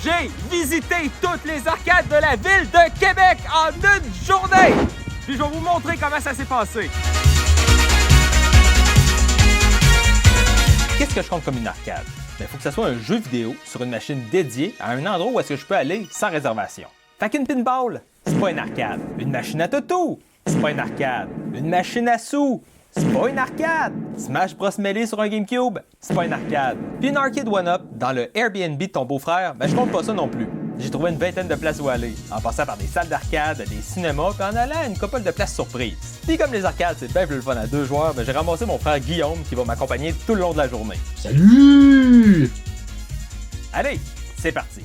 J'ai visité toutes les arcades de la ville de Québec en une journée! Puis je vais vous montrer comment ça s'est passé. Qu'est-ce que je compte comme une arcade? Il faut que ce soit un jeu vidéo sur une machine dédiée à un endroit où est-ce que je peux aller sans réservation. Fait qu'une pinball, c'est pas une arcade. Une machine à toto, c'est pas une arcade. Une machine à sous, c'est pas une arcade. Smash Bros Melee sur un GameCube, c'est pas une arcade. Puis une arcade one-up dans le Airbnb de ton beau-frère, ben je compte pas ça non plus. J'ai trouvé une vingtaine de places où aller, en passant par des salles d'arcade, des cinémas, puis en allant à une couple de places surprises. Puis comme les arcades, c'est bien plus le fun à 2 joueurs, ben j'ai ramassé mon frère Guillaume qui va m'accompagner tout le long de la journée. Salut! Allez, c'est parti!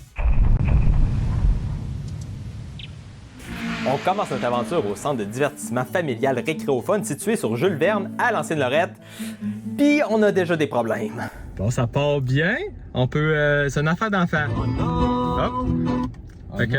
On commence notre aventure au centre de divertissement familial Récréophone situé sur Jules Verne à l'Ancienne-Lorette. Puis on a déjà des problèmes. Bon, ça part bien. On peut... c'est une affaire d'enfant. Oh non! Hop! Fait que...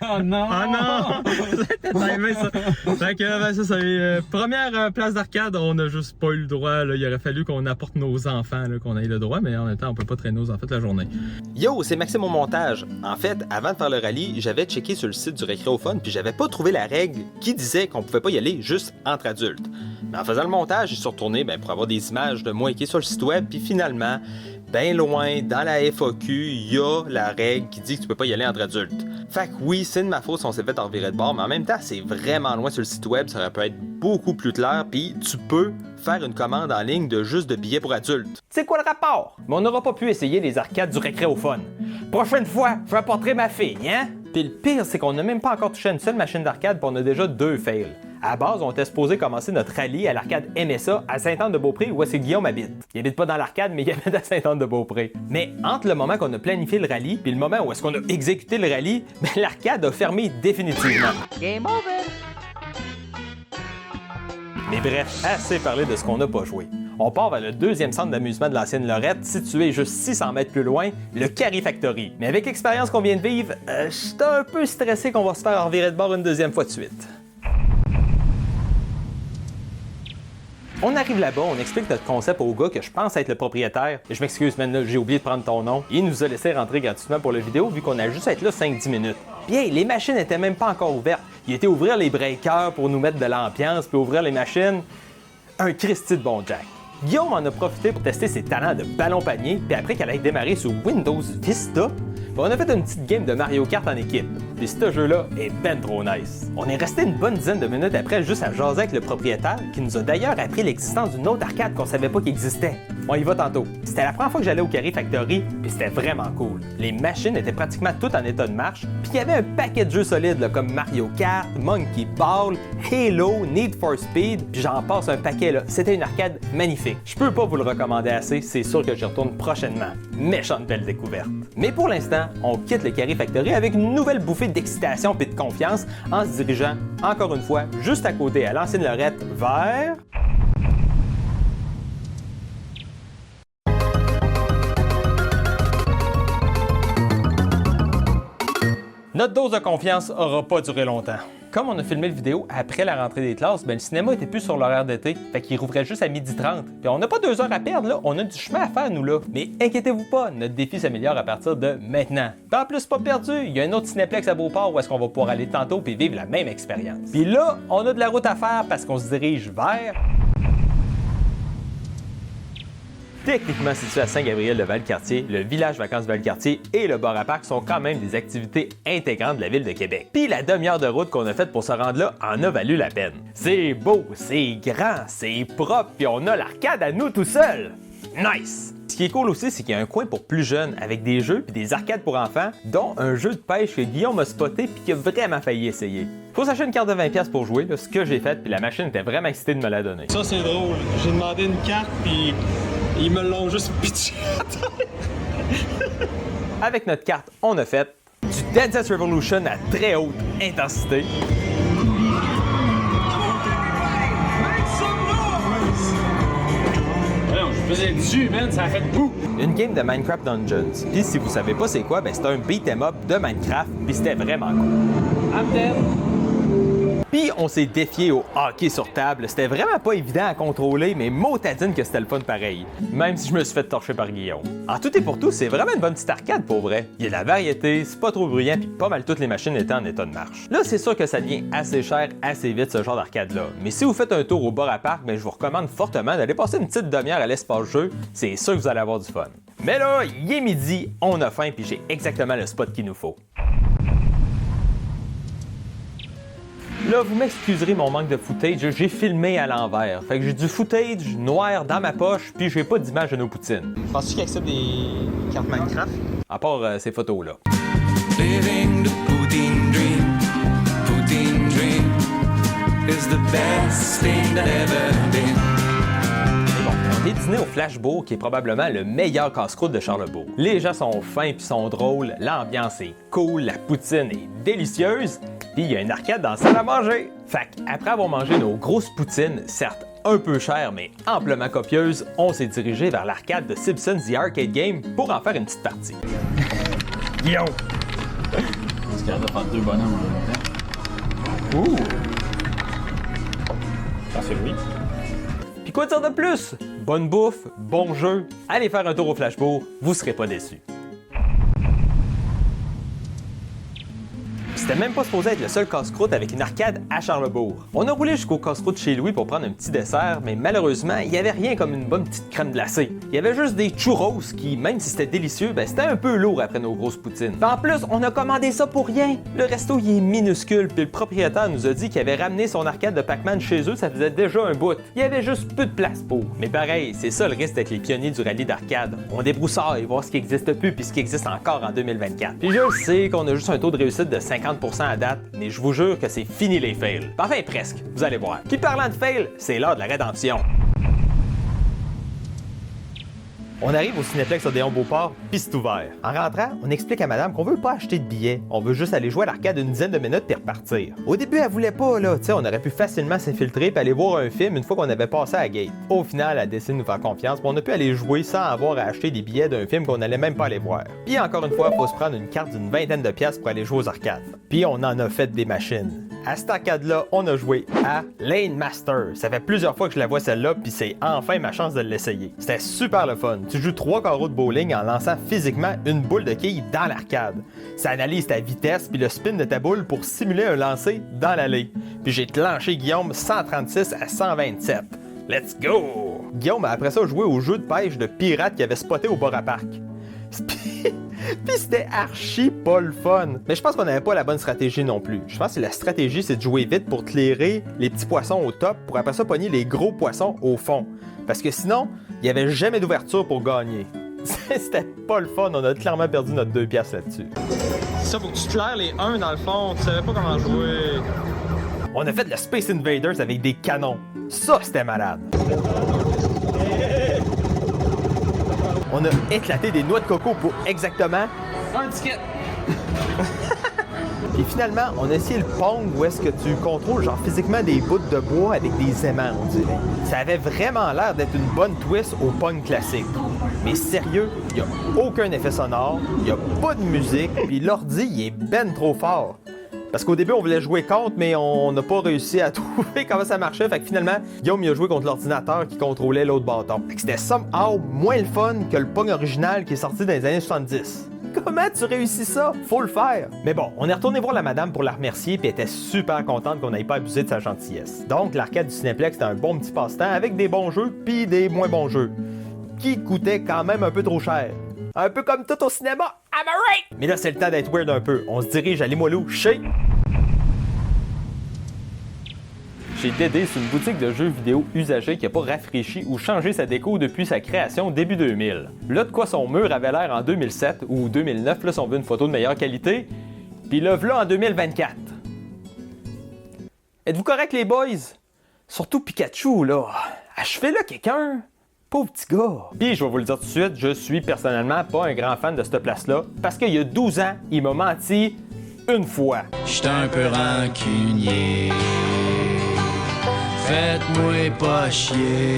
Oh non! Oh non! C'était timé, ça! Fait que, ben, ça, c'est première place d'arcade, on a juste pas eu le droit, là. Il aurait fallu qu'on apporte nos enfants, là, qu'on ait le droit, mais en même temps, on peut pas traîner nos enfants toute la journée. Yo, c'est Maxime au montage. En fait, avant de faire le rallye, j'avais checké sur le site du Récréophone puis j'avais pas trouvé la règle qui disait qu'on pouvait pas y aller juste entre adultes. Mais en faisant le montage, je suis retourné pour avoir des images de moi qui est sur le site web puis finalement, bien loin, dans la FAQ, il y a la règle qui dit que tu peux pas y aller entre adultes. Fait que oui, c'est de ma faute si on s'est fait en revirer de bord, mais en même temps, c'est vraiment loin sur le site web, ça aurait pu être beaucoup plus clair, puis tu peux faire une commande en ligne de juste de billets pour adultes. C'est quoi le rapport? Mais on n'aura pas pu essayer les arcades du Récréophone. Prochaine fois, je vais apporter ma fille, hein? Puis le pire, c'est qu'on n'a même pas encore touché une seule machine d'arcade, puis on a déjà 2 fails. À la base, on était supposé commencer notre rallye à l'arcade MSA à Sainte-Anne-de-Beaupré, où est-ce que Guillaume habite. Il habite pas dans l'arcade, mais il habite à Sainte-Anne-de-Beaupré. Mais entre le moment qu'on a planifié le rallye puis le moment où est-ce qu'on a exécuté le rallye, l'arcade a fermé définitivement. Game over! Mais bref, assez parlé de ce qu'on n'a pas joué. On part vers le 2e centre d'amusement de l'Ancienne-Lorette, situé juste 600 mètres plus loin, le Carry Factory. Mais avec l'expérience qu'on vient de vivre, j'étais un peu stressé qu'on va se faire revirer de bord une 2e fois de suite. On arrive là-bas, on explique notre concept au gars que je pense être le propriétaire. Je m'excuse, man, j'ai oublié de prendre ton nom. Il nous a laissé rentrer gratuitement pour la vidéo vu qu'on a juste à être là 5-10 minutes. Bien, les machines n'étaient même pas encore ouvertes. Il était ouvrir les breakers pour nous mettre de l'ambiance, puis ouvrir les machines. Un Christy de bon Jack. Guillaume en a profité pour tester ses talents de ballon panier, puis après qu'elle ait démarré sous Windows Vista, on a fait une petite game de Mario Kart en équipe. Puis ce jeu-là est ben trop nice. On est resté une bonne dizaine de minutes après juste à jaser avec le propriétaire, qui nous a d'ailleurs appris l'existence d'une autre arcade qu'on savait pas qu'il existait. On y va tantôt. C'était la première fois que j'allais au Carry Factory, puis c'était vraiment cool. Les machines étaient pratiquement toutes en état de marche, puis il y avait un paquet de jeux solides là, comme Mario Kart, Monkey Ball, Halo, Need for Speed, puis j'en passe un paquet là. C'était une arcade magnifique. Je peux pas vous le recommander assez, c'est sûr que j'y retourne prochainement. Méchante belle découverte. Mais pour l'instant, on quitte le Carry Factory avec une nouvelle bouffée d'excitation et de confiance en se dirigeant, encore une fois, juste à côté à l'Ancienne-Lorette vers... Notre dose de confiance aura pas duré longtemps. Comme on a filmé la vidéo après la rentrée des classes, le cinéma était plus sur l'horaire d'été, fait qu'il rouvrait juste à 12h30. Puis on n'a pas 2 heures à perdre, là, on a du chemin à faire, nous, là. Mais inquiétez-vous pas, notre défi s'améliore à partir de maintenant. Puis en plus, pas perdu, il y a un autre Cinéplex à Beauport où est-ce qu'on va pouvoir aller tantôt puis vivre la même expérience. Puis là, on a de la route à faire parce qu'on se dirige vers... Techniquement situé à Saint-Gabriel-de-Valcartier, le village vacances Valcartier et le bar à parc sont quand même des activités intégrantes de la ville de Québec. Puis la demi-heure de route qu'on a faite pour se rendre là en a valu la peine. C'est beau, c'est grand, c'est propre, puis on a l'arcade à nous tout seuls. Nice! Ce qui est cool aussi, c'est qu'il y a un coin pour plus jeunes avec des jeux puis des arcades pour enfants, dont un jeu de pêche que Guillaume a spoté puis qu'il a vraiment failli essayer. Faut s'acheter une carte de 20$ pour jouer, là, ce que j'ai fait, puis la machine était vraiment excitée de me la donner. Ça, c'est drôle. J'ai demandé une carte, puis ils me l'ont juste pitché à terre. Avec notre carte, on a fait du Dance Revolution à très haute intensité. Je faisais dessus, man, ça a fait boum! Une game de Minecraft Dungeons. Puis si vous savez pas c'est quoi, ben c'est un beat'em up de Minecraft, puis c'était vraiment cool. I'm dead. Puis on s'est défié au hockey sur table. C'était vraiment pas évident à contrôler, mais motadine que c'était le fun pareil. Même si je me suis fait torcher par Guillaume. En tout et pour tout, c'est vraiment une bonne petite arcade pour vrai. Il y a de la variété, c'est pas trop bruyant, puis pas mal toutes les machines étaient en état de marche. Là, c'est sûr que ça devient assez cher assez vite ce genre d'arcade-là. Mais si vous faites un tour au bar à parc, je vous recommande fortement d'aller passer une petite demi-heure à l'espace jeu. C'est sûr que vous allez avoir du fun. Mais là, il est midi, on a faim, puis j'ai exactement le spot qu'il nous faut. Là, vous m'excuserez mon manque de footage, j'ai filmé à l'envers. Fait que j'ai du footage noir dans ma poche, puis j'ai pas d'image de nos poutines. Penses-tu qu'il accepte des cartes Minecraft? À part ces photos-là. Living the Poutine dream. Poutine dream is the best thing that ever been. On est dîné au Flashbourg, qui est probablement le meilleur casse-croûte de Charlebourg. Les gens sont fins puis sont drôles, l'ambiance est cool, la poutine est délicieuse, puis il y a une arcade dans la salle à manger. Fait qu'après avoir mangé nos grosses poutines, certes un peu chères mais amplement copieuses, on s'est dirigé vers l'arcade de Simpsons The Arcade Game pour en faire une petite partie. Guillaume! On se garde de faire deux bonhommes en même temps. Ouh! Ah, c'est oui. Puis quoi dire de plus? Bonne bouffe, bon jeu, allez faire un tour au Flashbourg, vous serez pas déçus. C'était même pas supposé être le seul casse-croûte avec une arcade à Charlebourg. On a roulé jusqu'au casse-croûte chez Louis pour prendre un petit dessert, mais malheureusement, il y avait rien comme une bonne petite crème glacée. Il y avait juste des churros qui, même si c'était délicieux, c'était un peu lourd après nos grosses poutines. Puis en plus, on a commandé ça pour rien. Le resto, il est minuscule, puis le propriétaire nous a dit qu'il avait ramené son arcade de Pac-Man chez eux, ça faisait déjà un bout. Il y avait juste peu de place pour. Mais pareil, c'est ça le risque d'être les pionniers du rallye d'arcade. On débroussaille, voir ce qui existe plus puis ce qui existe encore en 2024. Puis je sais qu'on a juste un taux de réussite de 50% à date, mais je vous jure que c'est fini les fails. Enfin presque, vous allez voir. Puis parlant de fail, c'est l'heure de la rédemption. On arrive au Cinéplex Odéon-Beauport, puis c'est ouvert. En rentrant, on explique à madame qu'on veut pas acheter de billets. On veut juste aller jouer à l'arcade une dizaine de minutes puis repartir. Au début, elle voulait pas, là. Tu sais, on aurait pu facilement s'infiltrer puis aller voir un film une fois qu'on avait passé à la gate. Au final, elle décide de nous faire confiance, puis on a pu aller jouer sans avoir à acheter des billets d'un film qu'on allait même pas aller voir. Puis encore une fois, faut se prendre une carte d'une vingtaine de piastres pour aller jouer aux arcades. Puis on en a fait des machines. À cette arcade-là, on a joué à Lane Master. Ça fait plusieurs fois que je la vois celle-là, puis c'est enfin ma chance de l'essayer. C'était super le fun. Tu joues 3 carreaux de bowling en lançant physiquement une boule de quilles dans l'arcade. Ça analyse ta vitesse puis le spin de ta boule pour simuler un lancer dans l'allée. Puis j'ai clenché Guillaume 136 à 127. Let's go! Guillaume a après ça joué au jeu de pêche de pirate qu'il avait spoté au bar à parc. Puis c'était archi pas le fun. Mais je pense qu'on n'avait pas la bonne stratégie non plus. Je pense que la stratégie, c'est de jouer vite pour clairer les petits poissons au top pour après ça pogner les gros poissons au fond. Parce que sinon, il n'y avait jamais d'ouverture pour gagner. C'était pas le fun. On a clairement perdu notre 2 piastres là-dessus. Ça, faut que tu claires les 1 dans le fond. Tu savais pas comment jouer. On a fait de la Space Invaders avec des canons. Ça, c'était malade. On a éclaté des noix de coco pour exactement Un ticket. Puis finalement, on a essayé le Pong où est-ce que tu contrôles genre physiquement des bouts de bois avec des aimants, on dirait. Ça avait vraiment l'air d'être une bonne twist au Pong classique. Mais sérieux, il n'y a aucun effet sonore, il n'y a pas de musique, puis l'ordi, il est ben trop fort. Parce qu'au début, on voulait jouer contre, mais on n'a pas réussi à trouver comment ça marchait. Fait que finalement, Guillaume il a joué contre l'ordinateur qui contrôlait l'autre bâton. Fait que c'était somehow moins le fun que le Pong original qui est sorti dans les années 70. Comment tu réussis ça? Faut le faire! Mais bon, on est retourné voir la madame pour la remercier, puis elle était super contente qu'on n'ait pas abusé de sa gentillesse. Donc, l'arcade du Cinéplex, c'était un bon petit passe-temps avec des bons jeux, puis des moins bons jeux. Qui coûtaient quand même un peu trop cher. Un peu comme tout au cinéma, am I right? Mais là, c'est le temps d'être weird un peu. On se dirige à Limoilou chez Dédé, c'est une boutique de jeux vidéo usagés qui n'a pas rafraîchi ou changé sa déco depuis sa création début 2000. Là, de quoi son mur avait l'air en 2007 ou 2009, là, si on veut une photo de meilleure qualité, puis là, voilà en 2024. Êtes-vous correct, les boys? Surtout Pikachu, là. Achevez-le quelqu'un! Pauvre petit gars! Puis, je vais vous le dire tout de suite, je suis personnellement pas un grand fan de cette place-là, parce qu'il y a 12 ans, il m'a menti une fois. J'suis un peu rancunier. Faites-moi pas chier.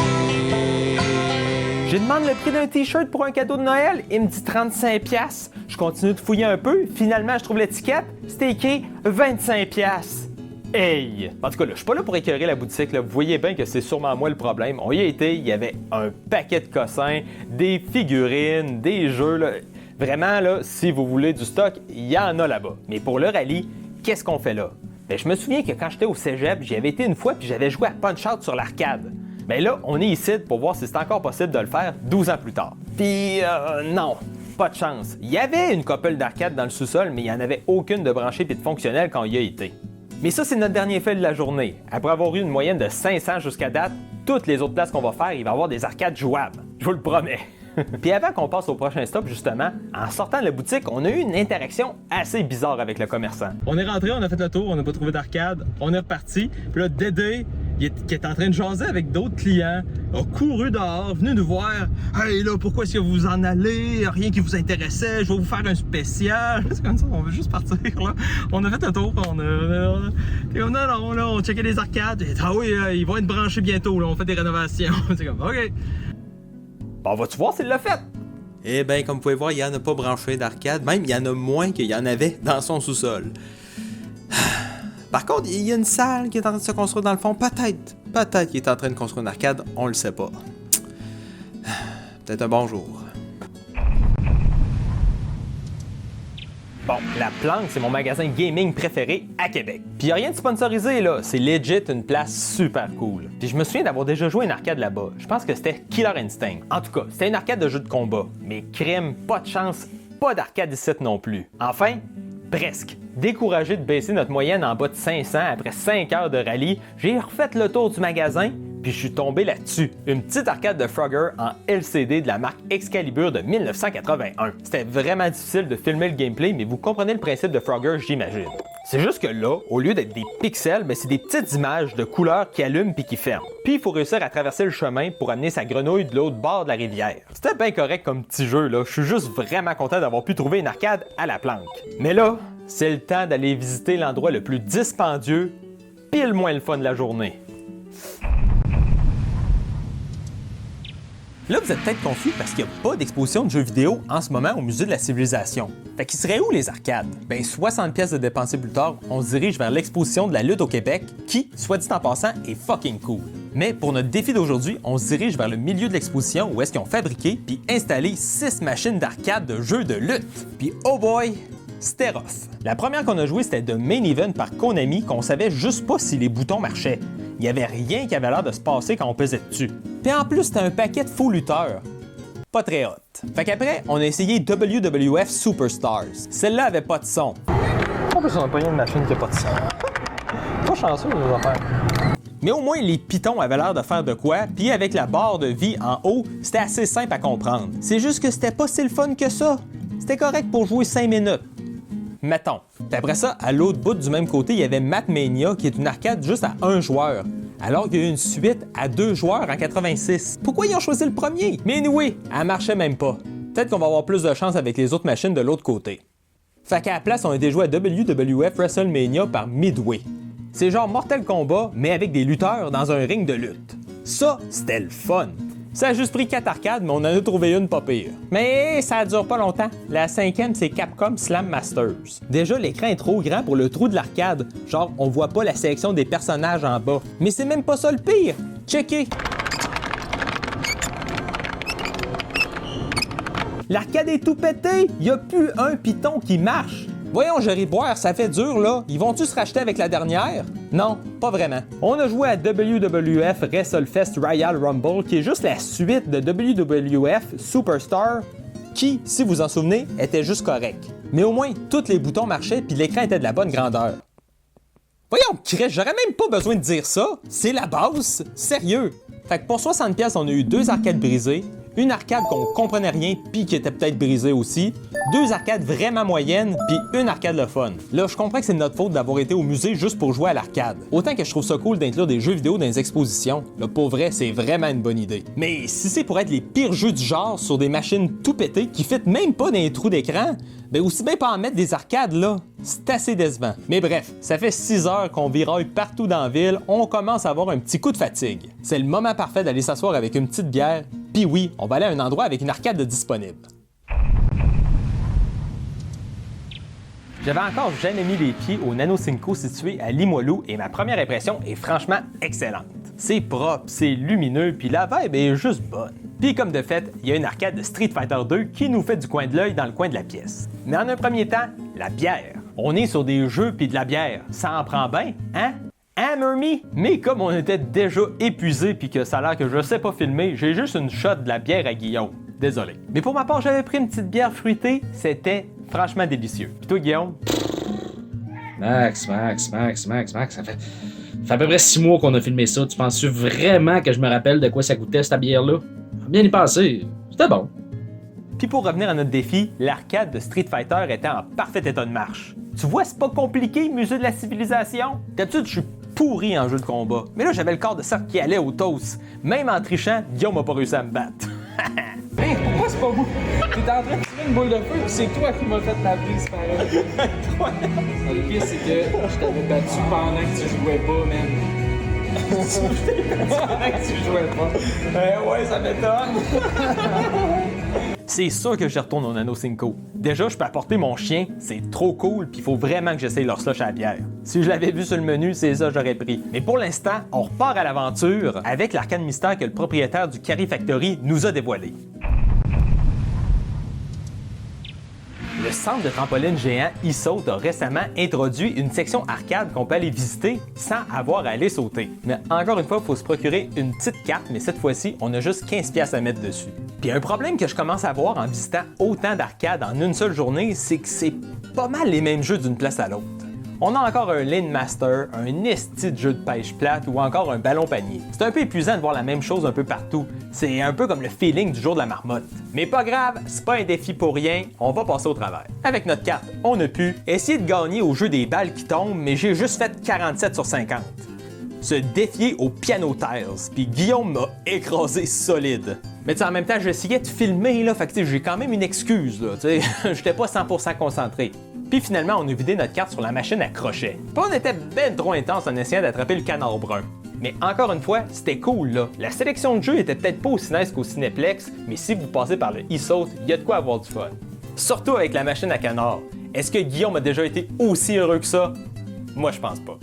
Je demande le prix d'un t-shirt pour un cadeau de Noël, il me dit 35$. Je continue de fouiller un peu, finalement je trouve l'étiquette, c'était écrit 25$. Hey! En tout cas, là, je suis pas là pour écœurer la boutique, là. Vous voyez bien que c'est sûrement moi le problème. On y a été, il y avait un paquet de cossins, des figurines, des jeux, là. Vraiment, là, si vous voulez du stock, il y en a là-bas. Mais pour le rallye, qu'est-ce qu'on fait là? Ben, je me souviens que quand j'étais au cégep, j'y avais été une fois puis j'avais joué à Punch-Out sur l'arcade. Ben là, on est ici pour voir si c'est encore possible de le faire 12 ans plus tard. Puis, non, pas de chance. Il y avait une couple d'arcade dans le sous-sol, mais il n'y en avait aucune de branchée puis de fonctionnelle quand il y a été. Mais ça, c'est notre dernier fait de la journée. Après avoir eu une moyenne de 500 jusqu'à date, toutes les autres places qu'on va faire, il va y avoir des arcades jouables. Je vous le promets. Puis avant qu'on passe au prochain stop, justement, en sortant de la boutique, on a eu une interaction assez bizarre avec le commerçant. On est rentré, on a fait le tour, on n'a pas trouvé d'arcade, on est reparti. Puis là, Dédé, qui est en train de jaser avec d'autres clients, a couru dehors, venu nous voir. Hey là, pourquoi est-ce que vous en allez? Rien qui vous intéressait, je vais vous faire un spécial. C'est comme ça, on veut juste partir là. On a fait le tour, on checkait les arcades. Ah oui, ils vont être branchés bientôt, là, on fait des rénovations. C'est comme, OK. Bon, vas-tu voir s'il l'a fait? Eh bien, comme vous pouvez voir, il n'y en a pas branché d'arcade. Même, il y en a moins qu'il y en avait dans son sous-sol. Par contre, il y a une salle qui est en train de se construire dans le fond. Peut-être qu'il est en train de construire une arcade, on le sait pas. Peut-être un bon jour. Bon, La Planque, c'est mon magasin gaming préféré à Québec. Puis y a rien de sponsorisé, là. C'est legit une place super cool. Puis je me souviens d'avoir déjà joué à une arcade là-bas. Je pense que c'était Killer Instinct. En tout cas, c'était une arcade de jeux de combat. Mais crime, pas de chance, pas d'arcade ici non plus. Enfin, presque. Découragé de baisser notre moyenne en bas de 500 après 5 heures de rallye, j'ai refait le tour du magasin, puis je suis tombé là-dessus. Une petite arcade de Frogger en LCD de la marque Excalibur de 1981. C'était vraiment difficile de filmer le gameplay, mais vous comprenez le principe de Frogger, j'imagine. C'est juste que là, au lieu d'être des pixels, c'est des petites images de couleurs qui allument puis qui ferment. Puis il faut réussir à traverser le chemin pour amener sa grenouille de l'autre bord de la rivière. C'était bien correct comme petit jeu, là. Je suis juste vraiment content d'avoir pu trouver une arcade à La Planque. Mais là, c'est le temps d'aller visiter l'endroit le plus dispendieux, puis le moins le fun de la journée. Là, vous êtes peut-être confus parce qu'il n'y a pas d'exposition de jeux vidéo en ce moment au Musée de la Civilisation. Fait qu'il serait où les arcades? Ben 60 pièces de dépensés plus tard, on se dirige vers l'exposition de la lutte au Québec qui, soit dit en passant, est fucking cool. Mais pour notre défi d'aujourd'hui, on se dirige vers le milieu de l'exposition où est-ce qu'ils ont fabriqué puis installé 6 machines d'arcade de jeux de lutte. Puis oh boy, c'était rough. La première qu'on a jouée, c'était de Main Event par Konami qu'on savait juste pas si les boutons marchaient. Il y avait rien qui avait l'air de se passer quand on pesait dessus. Puis en plus, c'était un paquet de faux lutteurs. Pas très hot. Fait qu'après, on a essayé WWF Superstars. Celle-là avait pas de son. En plus, on a pas une machine qui a pas de son. Pas chanceux, les affaires. Mais au moins, les pitons avaient l'air de faire de quoi, puis avec la barre de vie en haut, c'était assez simple à comprendre. C'est juste que c'était pas si le fun que ça. C'était correct pour jouer 5 minutes. Mettons. Puis après ça, à l'autre bout du même côté, il y avait Matmania, qui est une arcade juste à 1 joueur. Alors qu'il y a eu une suite à 2 joueurs en 86. Pourquoi ils ont choisi le premier? Mais anyway, elle marchait même pas. Peut-être qu'on va avoir plus de chance avec les autres machines de l'autre côté. Fait qu'à la place, on a été joué à WWF WrestleMania par Midway. C'est genre Mortal Kombat, mais avec des lutteurs dans un ring de lutte. Ça, c'était le fun. Ça a juste pris 4 arcades, mais on en a trouvé une pas pire. Mais ça dure pas longtemps. La 5e, c'est Capcom Slam Masters. Déjà, l'écran est trop grand pour le trou de l'arcade. Genre, on voit pas la sélection des personnages en bas. Mais c'est même pas ça le pire. Checkez! L'arcade est tout pété! Y a plus un piton qui marche! Voyons, Jerry Boire, ça fait dur, là. Ils vont-tu se racheter avec la dernière? Non, pas vraiment. On a joué à WWF WrestleFest Royal Rumble, qui est juste la suite de WWF Superstar, qui, si vous en souvenez, était juste correct. Mais au moins, tous les boutons marchaient puis l'écran était de la bonne grandeur. Voyons, Chris, j'aurais même pas besoin de dire ça. C'est la base. Sérieux. Fait que pour 60$, on a eu 2 arcades brisées, une arcade qu'on comprenait rien puis qui était peut-être brisée aussi, 2 arcades vraiment moyennes puis une arcade le fun. Là, je comprends que c'est de notre faute d'avoir été au musée juste pour jouer à l'arcade. Autant que je trouve ça cool d'inclure des jeux vidéo dans les expositions, là, pour vrai, c'est vraiment une bonne idée. Mais si c'est pour être les pires jeux du genre sur des machines tout pétées qui fitent même pas dans les trous d'écran, ben aussi bien pas en mettre des arcades là, c'est assez décevant. Mais bref, ça fait 6 heures qu'on viraille partout dans la ville, on commence à avoir un petit coup de fatigue. C'est le moment parfait d'aller s'asseoir avec une petite bière, puis oui, on va aller à un endroit avec une arcade disponible. J'avais encore jamais mis les pieds au Nano Cinco situé à Limoilou et ma première impression est franchement excellente. C'est propre, c'est lumineux, puis la vibe est juste bonne. Puis comme de fait, il y a une arcade de Street Fighter 2 qui nous fait du coin de l'œil dans le coin de la pièce. Mais en un premier temps, la bière. On est sur des jeux puis de la bière. Ça en prend bien, hein? Hammer Me! Mais comme on était déjà épuisé puis que ça a l'air que je sais pas filmer, j'ai juste une shot de la bière à Guillaume. Désolé. Mais pour ma part, j'avais pris une petite bière fruitée, c'était franchement délicieux. Puis toi, Guillaume? Max, ça fait à peu près 6 mois qu'on a filmé ça. Tu penses-tu vraiment que je me rappelle de quoi ça goûtait, cette bière-là? Bien y penser. C'était bon. Puis pour revenir à notre défi, l'arcade de Street Fighter était en parfait état de marche. Tu vois, c'est pas compliqué, musée de la civilisation. D'habitude, je suis pourri en jeu de combat. Mais là, j'avais le corps de cercle qui allait au toast. Même en trichant, Guillaume n'a pas réussi à me battre. Hey, pourquoi c'est pas vous? T'es en train de tirer une boule de feu, puis c'est toi qui m'as fait la prise, pareil. Le pire, c'est que je t'avais battu pendant que tu jouais pas, man. Pendant que tu jouais pas. Ouais, ça m'étonne. C'est sûr que je retourne au Nano Cinco. Déjà, je peux apporter mon chien, c'est trop cool, puis il faut vraiment que j'essaye leur slush à la bière. Si je l'avais vu sur le menu, c'est ça que j'aurais pris. Mais pour l'instant, on repart à l'aventure avec l'arcade mystère que le propriétaire du Carry Factory nous a dévoilé. Le centre de trampoline géant eSaut a récemment introduit une section arcade qu'on peut aller visiter sans avoir à aller sauter. Mais encore une fois, il faut se procurer une petite carte, mais cette fois-ci, on a juste 15$ à mettre dessus. Puis un problème que je commence à avoir en visitant autant d'arcades en une seule journée, c'est que c'est pas mal les mêmes jeux d'une place à l'autre. On a encore un Lane Master, un esti de jeu de pêche plate ou encore un ballon panier. C'est un peu épuisant de voir la même chose un peu partout. C'est un peu comme le feeling du jour de la marmotte. Mais pas grave, c'est pas un défi pour rien, on va passer au travers. Avec notre carte, on a pu essayer de gagner au jeu des balles qui tombent, mais j'ai juste fait 47 sur 50. Se défier au piano tiles, puis Guillaume m'a écrasé solide. Mais en même temps, j'essayais de filmer, là, fait que j'ai quand même une excuse, là, j'étais pas 100% concentré. Puis finalement, on a vidé notre carte sur la machine à crochet. Puis on était ben trop intense en essayant d'attraper le canard brun. Mais encore une fois, c'était cool là. La sélection de jeux était peut-être pas aussi nice qu'au Cinéplex, mais si vous passez par le eSaut, il y a de quoi avoir du fun. Surtout avec la machine à canard. Est-ce que Guillaume a déjà été aussi heureux que ça? Moi, je pense pas.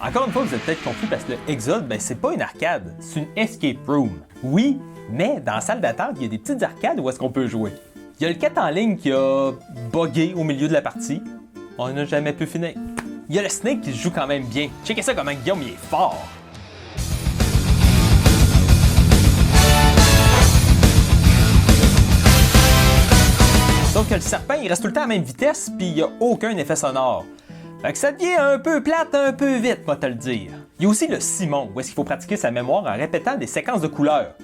Encore une fois, vous êtes peut-être confus parce que le Exode, ben c'est pas une arcade, c'est une escape room. Oui, mais dans la salle d'attente, il y a des petites arcades où est-ce qu'on peut jouer. Il y a le 4 en ligne qui a bugué au milieu de la partie. On n'a jamais pu finir. Il y a le Snake qui se joue quand même bien. Checkez ça comment Guillaume il est fort. Sauf que le serpent, il reste tout le temps à la même vitesse, puis il n'y a aucun effet sonore. Fait que ça devient un peu plate, un peu vite, moi te le dire. Il y a aussi le Simon, où est-ce qu'il faut pratiquer sa mémoire en répétant des séquences de couleurs.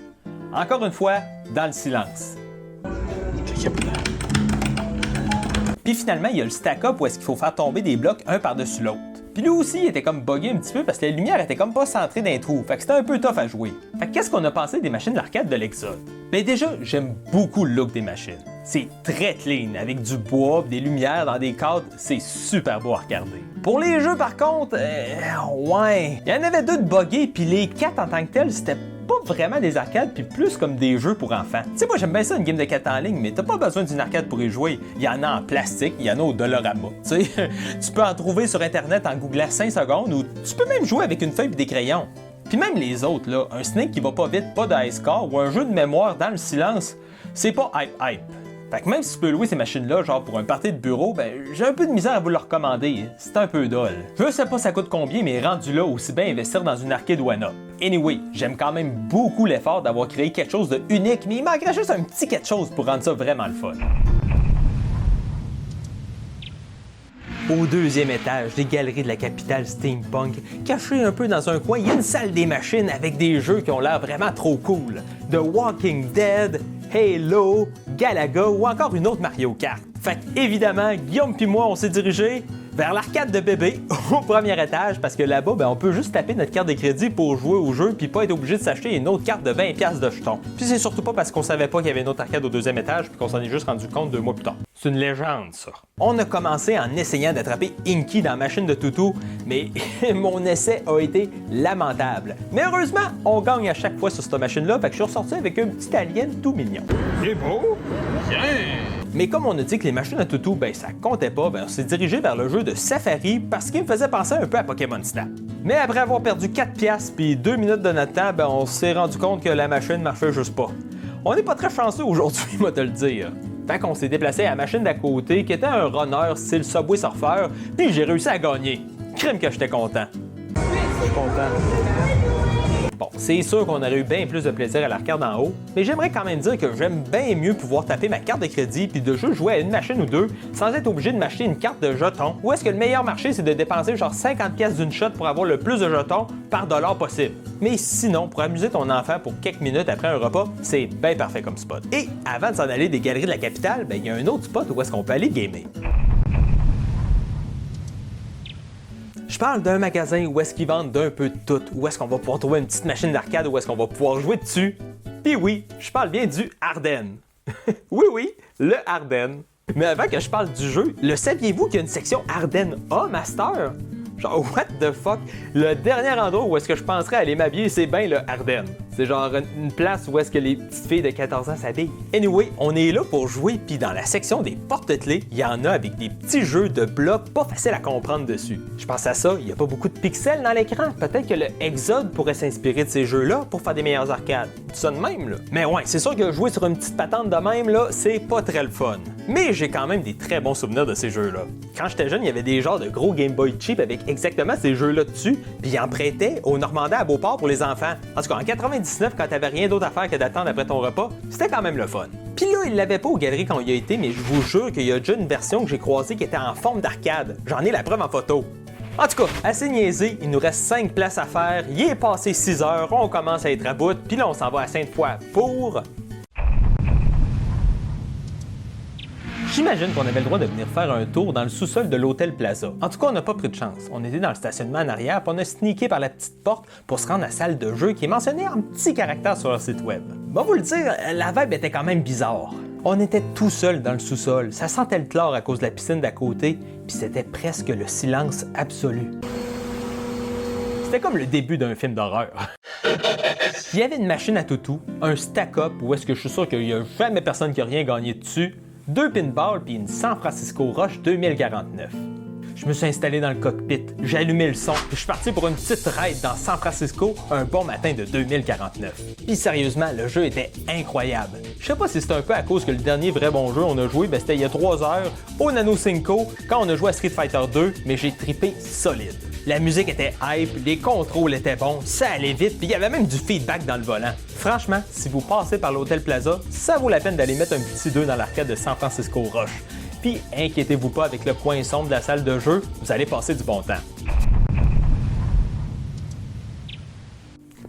Encore une fois, dans le silence. Puis finalement, il y a le stack-up où est-ce qu'il faut faire tomber des blocs un par-dessus l'autre. Puis lui aussi, il était comme buggé un petit peu parce que la lumière était comme pas centrée dans les trous. Fait que c'était un peu tough à jouer. Fait que qu'est-ce qu'on a pensé des machines d'arcade de l'Exode? Ben déjà, j'aime beaucoup le look des machines. C'est très clean, avec du bois, des lumières dans des cadres, c'est super beau à regarder. Pour les jeux par contre, ouais. Il y en avait deux de buggés, puis les 4 en tant que tels, c'était pas vraiment des arcades, puis plus comme des jeux pour enfants. Tu sais, moi j'aime bien ça une game de 4 en ligne, mais t'as pas besoin d'une arcade pour y jouer. Il y en a en plastique, il y en a au Dollarama. Tu sais, tu peux en trouver sur internet en googlant 5 secondes, ou tu peux même jouer avec une feuille et des crayons. Puis même les autres, là, un Snake qui va pas vite, pas de high score, ou un jeu de mémoire dans le silence, c'est pas hype. Fait que même si tu peux louer ces machines-là, genre pour un party de bureau, ben j'ai un peu de misère à vous le recommander. C'est un peu dole. Je sais pas ça coûte combien, mais rendu là, aussi bien investir dans une arcade one-up. Anyway, j'aime quand même beaucoup l'effort d'avoir créé quelque chose de unique, mais il manquerait juste un petit quelque chose pour rendre ça vraiment le fun. Au deuxième étage des galeries de la capitale steampunk, caché un peu dans un coin, il y a une salle des machines avec des jeux qui ont l'air vraiment trop cool. The Walking Dead, Halo, Galaga ou encore une autre Mario Kart. Fait évidemment, Guillaume puis moi, on s'est dirigé vers l'arcade de bébé au premier étage parce que là-bas, ben, on peut juste taper notre carte de crédit pour jouer au jeu puis pas être obligé de s'acheter une autre carte de 20$ de jetons. Puis c'est surtout pas parce qu'on savait pas qu'il y avait une autre arcade au deuxième étage puis qu'on s'en est juste rendu compte 2 mois plus tard. C'est une légende, ça. On a commencé en essayant d'attraper Inky dans la machine de toutou, mais mon essai a été lamentable. Mais heureusement, on gagne à chaque fois sur cette machine-là, fait que je suis ressorti avec un petit alien tout mignon. C'est beau? Bien! Mais comme on a dit que les machines à toutou, ben ça comptait pas, ben on s'est dirigé vers le jeu de Safari parce qu'il me faisait penser un peu à Pokémon Snap. Mais après avoir perdu 4$ puis 2 minutes de notre temps, ben on s'est rendu compte que la machine marchait juste pas. On n'est pas très chanceux aujourd'hui, moi te le dire. Fait qu'on s'est déplacé à la machine d'à côté qui était un runner style Subway Surfer, puis j'ai réussi à gagner. Crime que j'étais content. J'étais content. Bon, c'est sûr qu'on aurait eu bien plus de plaisir à l'arcade en haut, mais j'aimerais quand même dire que j'aime bien mieux pouvoir taper ma carte de crédit puis de juste jouer à une machine ou deux sans être obligé de m'acheter une carte de jetons. Ou est-ce que le meilleur marché c'est de dépenser genre 50$ d'une shot pour avoir le plus de jetons par dollar possible? Mais sinon, pour amuser ton enfant pour quelques minutes après un repas, c'est bien parfait comme spot. Et avant de s'en aller des galeries de la capitale, ben il y a un autre spot où est-ce qu'on peut aller gamer. Je parle d'un magasin où est-ce qu'ils vendent d'un peu de tout, où est-ce qu'on va pouvoir trouver une petite machine d'arcade, où est-ce qu'on va pouvoir jouer dessus. Puis oui, je parle bien du Ardennes. oui, le Ardennes. Mais avant que je parle du jeu, le saviez-vous qu'il y a une section Ardennes A Master? Genre, what the fuck? Le dernier endroit où est-ce que je penserais aller m'habiller, c'est bien le Ardennes. C'est genre une place où est-ce que les petites filles de 14 ans s'habillent. Anyway, on est là pour jouer, puis dans la section des porte-clés, il y en a avec des petits jeux de blocs pas faciles à comprendre dessus. Je pense à ça, il n'y a pas beaucoup de pixels dans l'écran. Peut-être que le Exode pourrait s'inspirer de ces jeux-là pour faire des meilleures arcades. Ça de même, là. Mais ouais, c'est sûr que jouer sur une petite patente de même, là, c'est pas très le fun. Mais j'ai quand même des très bons souvenirs de ces jeux-là. Quand j'étais jeune, il y avait des genres de gros Game Boy cheap avec exactement ces jeux-là dessus, puis ils en prêtaient au Normandais à Beauport pour les enfants. En tout cas, en 99, quand t'avais rien d'autre à faire que d'attendre après ton repas, c'était quand même le fun. Puis là, il l'avait pas aux galeries quand il y a été, mais je vous jure qu'il y a déjà une version que j'ai croisée qui était en forme d'arcade. J'en ai la preuve en photo. En tout cas, assez niaisé, il nous reste 5 places à faire, il est passé 6 heures, on commence à être à bout, puis là on s'en va à Sainte-Foy pour... J'imagine qu'on avait le droit de venir faire un tour dans le sous-sol de l'Hôtel Plaza. En tout cas, on n'a pas pris de chance. On était dans le stationnement en arrière, puis on a sneaké par la petite porte pour se rendre à la salle de jeu qui est mentionnée en petits caractères sur leur site web. Bon, vous le dire, la vibe était quand même bizarre. On était tout seul dans le sous-sol, ça sentait le chlore à cause de la piscine d'à côté, puis c'était presque le silence absolu. C'était comme le début d'un film d'horreur. Il y avait une machine à toutou, un stack-up où est-ce que je suis sûr qu'il n'y a jamais personne qui a rien gagné dessus, 2 pinballs puis une San Francisco Rush 2049. Je me suis installé dans le cockpit, j'ai allumé le son, puis je suis parti pour une petite ride dans San Francisco un bon matin de 2049. Puis sérieusement, le jeu était incroyable. Je sais pas si c'est un peu à cause que le dernier vrai bon jeu on a joué, c'était il y a 3 heures au Nano Cinco quand on a joué à Street Fighter 2, mais j'ai trippé solide. La musique était hype, les contrôles étaient bons, ça allait vite, puis il y avait même du feedback dans le volant. Franchement, si vous passez par l'Hôtel Plaza, ça vaut la peine d'aller mettre un petit 2 dans l'arcade de San Francisco Rush. Puis inquiétez-vous pas avec le coin sombre de la salle de jeu, vous allez passer du bon temps.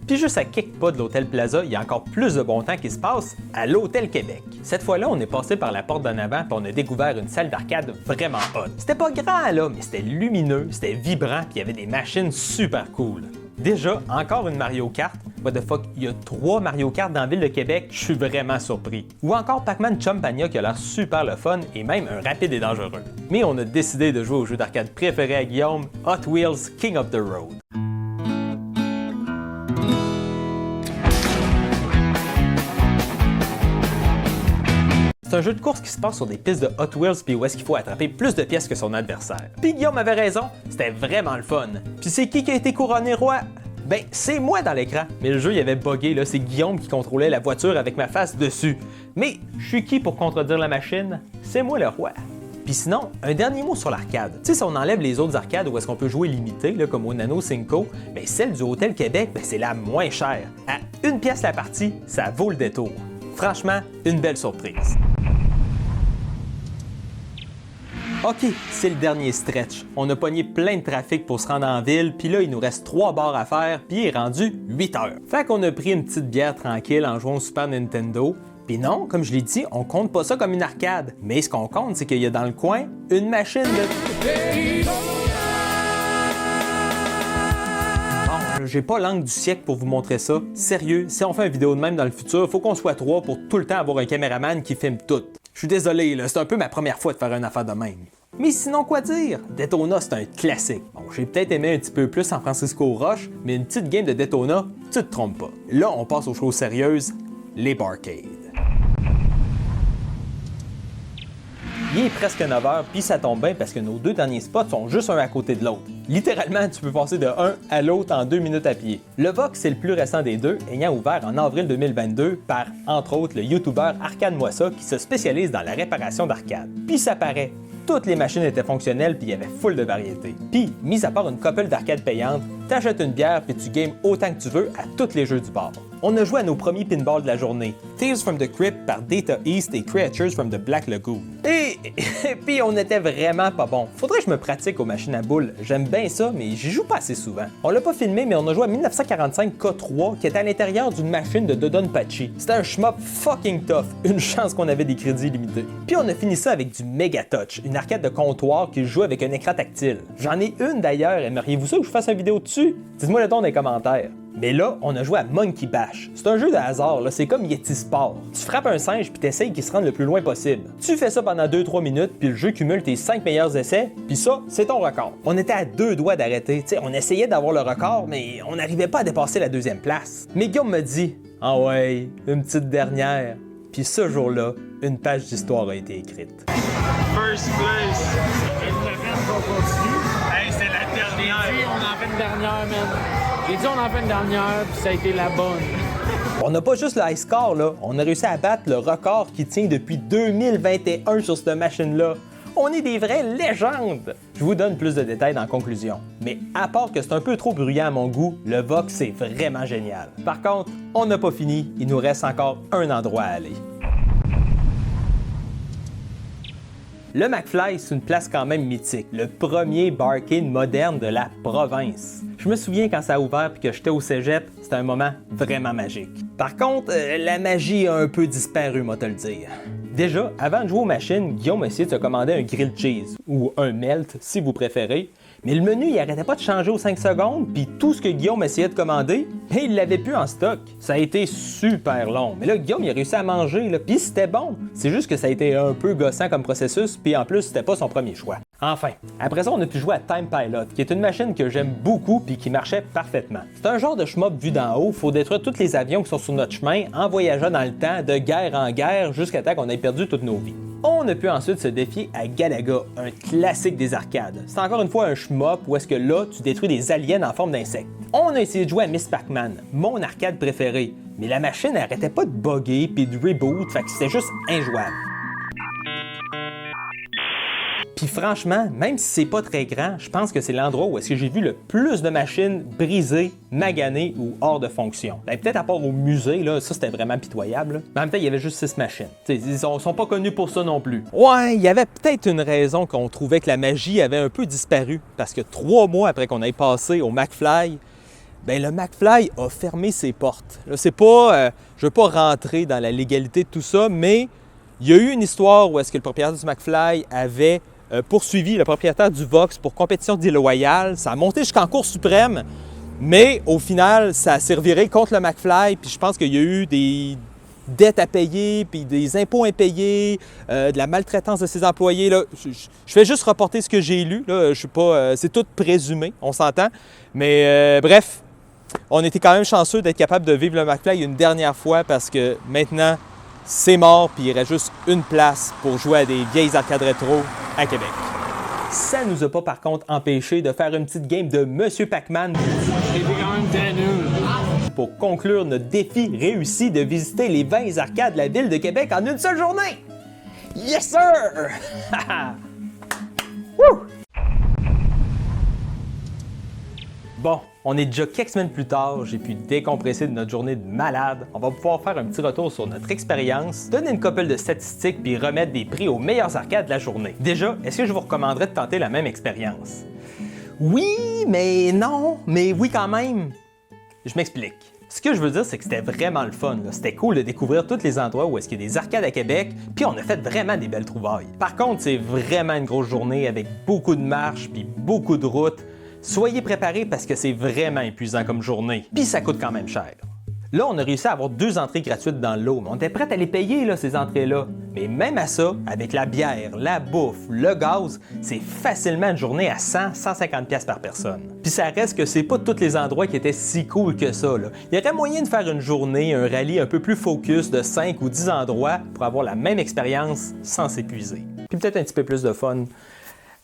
Puis juste à quelques pas de l'Hôtel Plaza, il y a encore plus de bon temps qui se passe à l'Hôtel Québec. Cette fois-là, on est passé par la porte d'en avant et on a découvert une salle d'arcade vraiment hot. C'était pas grand là, mais c'était lumineux, c'était vibrant puis il y avait des machines super cool. Déjà, encore une Mario Kart. What the fuck, il y a 3 Mario Kart dans la ville de Québec, je suis vraiment surpris. Ou encore Pac-Man Chumpania qui a l'air super le fun et même un rapide et dangereux. Mais on a décidé de jouer au jeu d'arcade préféré à Guillaume, Hot Wheels King of the Road. C'est un jeu de course qui se passe sur des pistes de Hot Wheels puis où est-ce qu'il faut attraper plus de pièces que son adversaire. Puis Guillaume avait raison, c'était vraiment le fun. Puis c'est qui a été couronné roi? Ben, c'est moi dans l'écran. Mais le jeu, il avait buggé, là, c'est Guillaume qui contrôlait la voiture avec ma face dessus. Mais je suis qui pour contredire la machine? C'est moi le roi. Puis sinon, un dernier mot sur l'arcade. Tu sais, si on enlève les autres arcades où est-ce qu'on peut jouer limité, là, comme au Nano Cinco, ben celle du Hôtel Québec, ben c'est la moins chère. À 1 pièce la partie, ça vaut le détour. Franchement, une belle surprise. OK, c'est le dernier stretch. On a pogné plein de trafic pour se rendre en ville, puis là, il nous reste 3 bars à faire, puis il est rendu 8 heures. Fait qu'on a pris une petite bière tranquille en jouant au Super Nintendo. Puis non, comme je l'ai dit, on compte pas ça comme une arcade. Mais ce qu'on compte, c'est qu'il y a dans le coin une machine de... Bon, j'ai pas l'angle du siècle pour vous montrer ça. Sérieux, si on fait une vidéo de même dans le futur, faut qu'on soit 3 pour tout le temps avoir un caméraman qui filme tout. Je suis désolé, là, c'est un peu ma première fois de faire une affaire de même. Mais sinon, quoi dire? Daytona, c'est un classique. Bon, j'ai peut-être aimé un petit peu plus San Francisco Rush, mais une petite game de Daytona, tu te trompes pas. Là, on passe aux choses sérieuses, les barcades. Il est presque 9h, puis ça tombe bien parce que nos deux derniers spots sont juste un à côté de l'autre. Littéralement, tu peux passer de un à l'autre en 2 minutes à pied. Le Vox, c'est le plus récent des deux, ayant ouvert en avril 2022 par, entre autres, le YouTuber Arcade Moissa qui se spécialise dans la réparation d'arcade. Puis ça paraît. Toutes les machines étaient fonctionnelles puis il y avait full de variétés. Puis, mis à part une couple d'arcades payantes, t'achètes une bière puis tu games autant que tu veux à tous les jeux du bar. On a joué à nos premiers pinballs de la journée, Tales from the Crypt par Data East et Creatures from the Black Lagoon. Et puis on était vraiment pas bon. Faudrait que je me pratique aux machines à boules. J'aime bien ça, mais j'y joue pas assez souvent. On l'a pas filmé, mais on a joué à 1945 K3 qui était à l'intérieur d'une machine de Dodonpachi. C'était un shmup fucking tough. Une chance qu'on avait des crédits limités. Puis on a fini ça avec du Mega Touch, une arcade de comptoir qui joue avec un écran tactile. J'en ai une d'ailleurs, aimeriez-vous ça que je fasse une vidéo dessus? Dites-moi le ton dans les commentaires. Mais là, on a joué à Monkey Bash. C'est un jeu de hasard, là. C'est comme Yeti Sport. Tu frappes un singe puis t'essayes qu'il se rende le plus loin possible. Tu fais ça pendant 2-3 minutes, puis le jeu cumule tes 5 meilleurs essais, puis ça, c'est ton record. On était à 2 doigts d'arrêter. T'sais, on essayait d'avoir le record, mais on n'arrivait pas à dépasser la 2e place. Mais Guillaume me dit « Ah ouais, une petite dernière. » Puis ce jour-là, une page d'histoire a été écrite. First place. On continue. Hey, c'est la dernière. J'ai dit, on en fait une dernière, man. J'ai dit, on en fait une dernière, puis ça a été la bonne. On n'a pas juste le high score, là. On a réussi à battre le record qui tient depuis 2021 sur cette machine-là. On est des vraies légendes! Je vous donne plus de détails dans la conclusion. Mais à part que c'est un peu trop bruyant à mon goût, le Vox c'est vraiment génial. Par contre, on n'a pas fini, il nous reste encore un endroit à aller. Le McFly, c'est une place quand même mythique, le premier barcade moderne de la province. Je me souviens quand ça a ouvert et que j'étais au cégep, c'était un moment vraiment magique. Par contre, la magie a un peu disparu, moi te le dire. Déjà, avant de jouer aux machines, Guillaume a essayé de se commander un grilled cheese, ou un melt si vous préférez, mais le menu il arrêtait pas de changer aux 5 secondes, puis tout ce que Guillaume essayait de commander, il l'avait plus en stock. Ça a été super long, mais là Guillaume il a réussi à manger, puis c'était bon. C'est juste que ça a été un peu gossant comme processus, puis en plus c'était pas son premier choix. Enfin, après ça on a pu jouer à Time Pilot, qui est une machine que j'aime beaucoup puis qui marchait parfaitement. C'est un genre de shmup vu d'en haut, faut détruire tous les avions qui sont sur notre chemin en voyageant dans le temps de guerre en guerre jusqu'à temps qu'on ait perdu toutes nos vies. On a pu ensuite se défier à Galaga, un classique des arcades. C'est encore une fois un shmup où est-ce que là, tu détruis des aliens en forme d'insectes. On a essayé de jouer à Miss Pac-Man, mon arcade préféré, mais la machine n'arrêtait pas de bugger puis de reboot, fait que c'était juste injouable. Puis franchement, même si c'est pas très grand, je pense que c'est l'endroit où est-ce que j'ai vu le plus de machines brisées, maganées ou hors de fonction. Ben, peut-être à part au musée, là, ça c'était vraiment pitoyable. Là. Mais en même temps, il y avait juste 6 machines. T'sais, ils sont pas connus pour ça non plus. Ouais, il y avait peut-être une raison qu'on trouvait que la magie avait un peu disparu. Parce que 3 mois après qu'on ait passé au McFly, ben le McFly a fermé ses portes. Là, c'est pas, je veux pas rentrer dans la légalité de tout ça, mais il y a eu une histoire où est-ce que le propriétaire du McFly avait poursuivi le propriétaire du Vox pour compétition déloyale. Ça a monté jusqu'en Cour suprême, mais au final, ça a serviré contre le McFly, puis je pense qu'il y a eu des dettes à payer, puis des impôts impayés, de la maltraitance de ses employés. Là. Je fais juste reporter ce que j'ai lu, là. Je suis pas, c'est tout présumé, on s'entend, mais bref, on était quand même chanceux d'être capable de vivre le McFly une dernière fois parce que maintenant, c'est mort, puis il reste juste une place pour jouer à des vieilles arcades rétro à Québec. Ça nous a pas par contre empêché de faire une petite game de Monsieur Pac-Man C'était quand même très nul. pour conclure notre défi réussi de visiter les 20 arcades de la ville de Québec en une seule journée. Yes sir! Woo! Bon, on est déjà quelques semaines plus tard, j'ai pu décompresser de notre journée de malade. On va pouvoir faire un petit retour sur notre expérience, donner une couple de statistiques puis remettre des prix aux meilleures arcades de la journée. Déjà, est-ce que je vous recommanderais de tenter la même expérience? Oui, mais non, mais oui quand même. Je m'explique. Ce que je veux dire, c'est que c'était vraiment le fun. C'était cool de découvrir tous les endroits où est-ce qu'il y a des arcades à Québec, puis on a fait vraiment des belles trouvailles. Par contre, c'est vraiment une grosse journée avec beaucoup de marches puis beaucoup de routes. Soyez préparés parce que c'est vraiment épuisant comme journée, puis ça coûte quand même cher. Là, on a réussi à avoir 2 entrées gratuites dans l'eau, mais on était prêts à les payer, là, ces entrées-là. Mais même à ça, avec la bière, la bouffe, le gaz, c'est facilement une journée à 100-150$ par personne. Puis ça reste que c'est pas tous les endroits qui étaient si cool que ça, là. Il y aurait moyen de faire une journée, un rallye un peu plus focus de 5 ou 10 endroits pour avoir la même expérience sans s'épuiser. Puis peut-être un petit peu plus de fun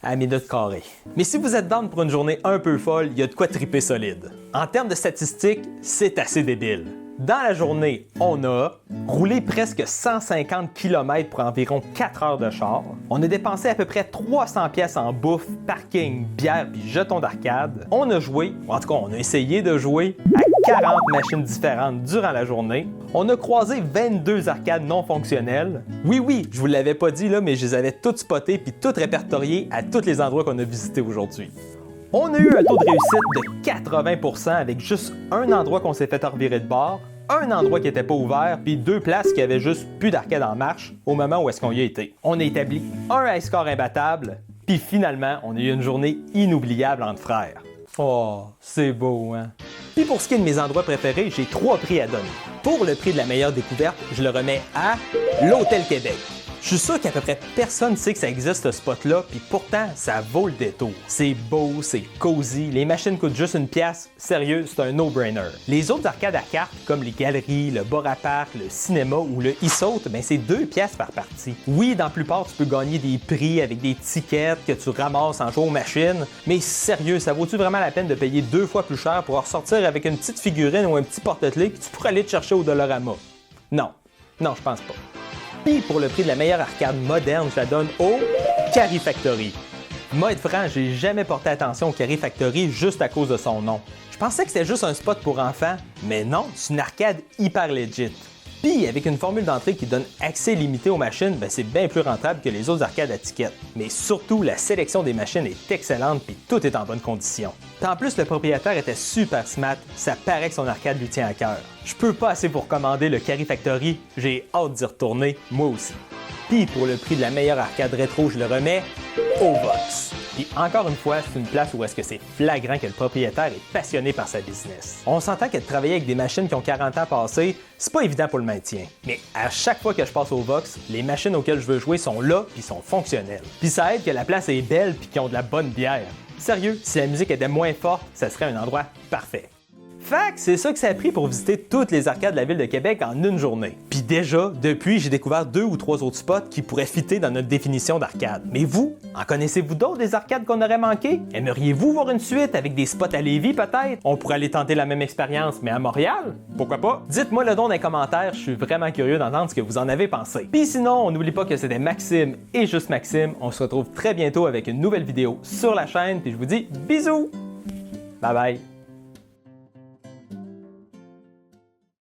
à minute carrée. Mais si vous êtes down pour une journée un peu folle, il y a de quoi triper solide. En termes de statistiques, c'est assez débile. Dans la journée, on a roulé presque 150 km pour environ 4 heures de char. On a dépensé à peu près 300 pièces en bouffe, parking, bière puis jetons d'arcade. On a joué, ou en tout cas on a essayé de jouer, à 40 machines différentes durant la journée. On a croisé 22 arcades non fonctionnelles. Oui, je vous l'avais pas dit là, mais je les avais toutes spotées puis toutes répertoriées à tous les endroits qu'on a visités aujourd'hui. On a eu un taux de réussite de 80% avec juste un endroit qu'on s'est fait revirer de bord, un endroit qui était pas ouvert, puis 2 places qui avaient juste plus d'arcade en marche au moment où est-ce qu'on y a été. On a établi un high score imbattable, puis finalement, on a eu une journée inoubliable entre frères. Oh, c'est beau, hein? Puis pour ce qui est de mes endroits préférés, j'ai 3 prix à donner. Pour le prix de la meilleure découverte, je le remets à l'Hôtel Québec. Je suis sûr qu'à peu près personne ne sait que ça existe ce spot-là, puis pourtant, ça vaut le détour. C'est beau, c'est cosy, les machines coûtent juste une pièce. Sérieux, c'est un no-brainer. Les autres arcades à cartes, comme les galeries, le bar à parc, le cinéma ou le e-saute, ben c'est 2 pièces par partie. Oui, dans la plupart, tu peux gagner des prix avec des tickets que tu ramasses en jouant aux machines, mais sérieux, ça vaut-tu vraiment la peine de payer 2 fois plus cher pour ressortir avec une petite figurine ou un petit porte-clés que tu pourrais aller te chercher au Dollarama? Non, je pense pas. Puis pour le prix de la meilleure arcade moderne, je la donne au Carry Factory. Moi, être franc, j'ai jamais porté attention au Carry Factory juste à cause de son nom. Je pensais que c'était juste un spot pour enfants, mais non, c'est une arcade hyper legit. Puis avec une formule d'entrée qui donne accès limité aux machines, ben c'est bien plus rentable que les autres arcades à tickets. Mais surtout, la sélection des machines est excellente puis tout est en bonne condition. En plus, le propriétaire était super smart, ça paraît que son arcade lui tient à cœur. Je peux pas assez vous recommander le Carry Factory, j'ai hâte d'y retourner, moi aussi. Puis pour le prix de la meilleure arcade rétro, je le remets au Vox. Puis encore une fois, c'est une place où est-ce que c'est flagrant que le propriétaire est passionné par sa business. On s'entend que de travailler avec des machines qui ont 40 ans passés, c'est pas évident pour le maintien. Mais à chaque fois que je passe au Vox, les machines auxquelles je veux jouer sont là puis sont fonctionnelles. Puis ça aide que la place est belle puis qu'ils ont de la bonne bière. Sérieux, si la musique était moins forte, ça serait un endroit parfait. Fait que c'est ça que ça a pris pour visiter toutes les arcades de la ville de Québec en une journée. Puis déjà, depuis, j'ai découvert 2 ou 3 autres spots qui pourraient fitter dans notre définition d'arcade. Mais vous, en connaissez-vous d'autres des arcades qu'on aurait manqué? Aimeriez-vous voir une suite avec des spots à Lévis peut-être? On pourrait aller tenter la même expérience, mais à Montréal? Pourquoi pas? Dites-moi le don dans les commentaires, je suis vraiment curieux d'entendre ce que vous en avez pensé. Puis sinon, on n'oublie pas que c'était Maxime et juste Maxime. On se retrouve très bientôt avec une nouvelle vidéo sur la chaîne, puis je vous dis bisous! Bye bye!